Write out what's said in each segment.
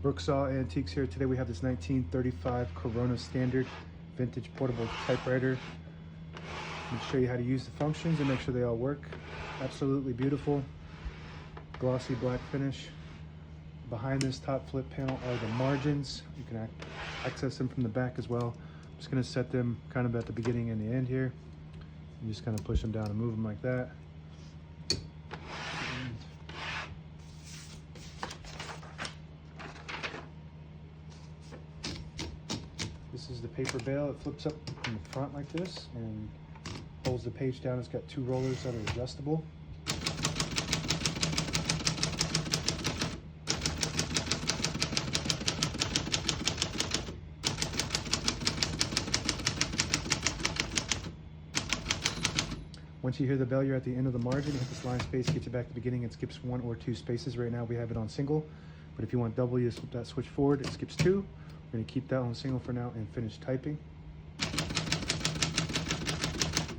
Brooksaw Antiques here. Today we have this 1935 Corona Standard vintage portable typewriter. I'm going to show you how to use the functions and make sure they all work. Absolutely beautiful, glossy black finish. Behind this top flip panel are the margins. You can access them from the back as well. I'm just going to set them kind of at the beginning and the end here. You just kind of push them down and move them like that. This is the paper bail. It flips up in the front like this and holds the page down. It's got two rollers that are adjustable. Once you hear the bell, you're at the end of the margin. Hit this line space, get you back to the beginning. It skips 1 or 2 spaces. Right now we have it on single, but if you want double, you flip that switch forward. It skips 2. We're going to keep that on single for now and finish typing.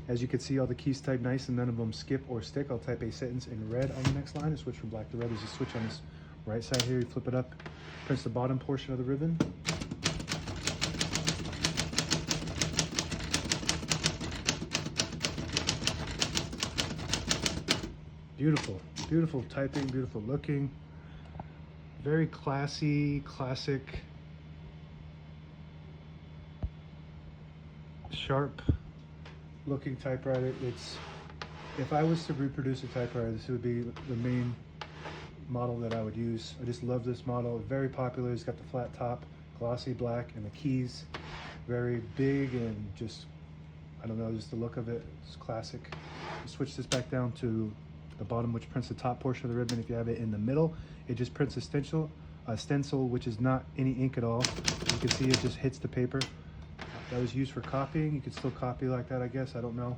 As you can see, all the keys type nice and none of them skip or stick. I'll type a sentence in red on the next line and switch from black to red. There's a switch on this right side here. You flip it up, press the bottom portion of the ribbon. Beautiful, beautiful typing, beautiful looking. Very classy, classic, sharp looking typewriter. If I was to reproduce a typewriter, this would be the main model that I would use. I just love this model. Very popular. It's got the flat top, glossy black, and the keys very big and just, I don't know, just the look of it is classic. Switch this back down to the bottom, which prints the top portion of the ribbon. If you have it in the middle, it just prints a stencil, which is not any ink at all. You can see it just hits the paper. That was used for copying. You could still copy like that, I guess. I don't know.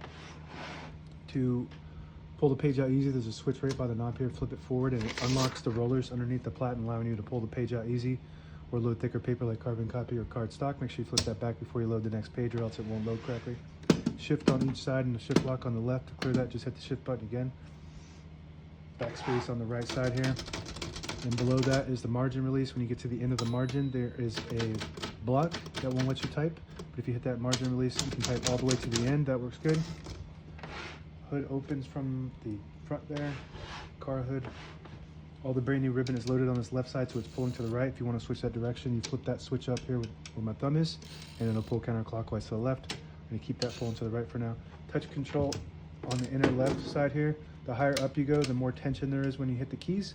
To pull the page out easy, there's a switch right by the knob here. Flip it forward and it unlocks the rollers underneath the platen, allowing you to pull the page out easy or load thicker paper like carbon copy or cardstock. Make sure you flip that back before you load the next page or else it won't load correctly. Shift on each side and the shift lock on the left. To clear that, just hit the shift button again. Backspace on the right side here. And below that is the margin release. When you get to the end of the margin, there is a block that won't let you type. But if you hit that margin release, you can type all the way to the end. That works good. Hood opens from the front there. Car hood. All the brand new ribbon is loaded on this left side, so it's pulling to the right. If you want to switch that direction, you flip that switch up here where my thumb is, and it'll pull counterclockwise to the left. I'm going to keep that pulling to the right for now. Touch control on the inner left side here. The higher up you go, the more tension there is when you hit the keys,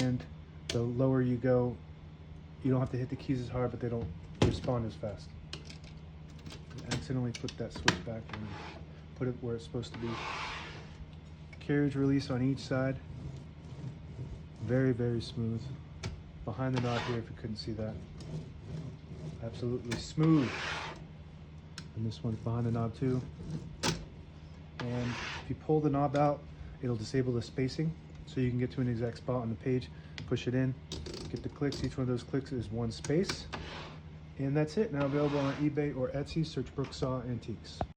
and the lower you go, you don't have to hit the keys as hard, but they don't respond as fast. I accidentally flipped that switch back and put it where it's supposed to be. Carriage release on each side. Very, very smooth. Behind the knob here, if you couldn't see that. Absolutely smooth. And this one's behind the knob too. And if you pull the knob out, it'll disable the spacing so you can get to an exact spot on the page. Push it in, get the clicks. Each one of those clicks is 1 space. And that's it. Now available on eBay or Etsy. Search Brooksaw Antiques.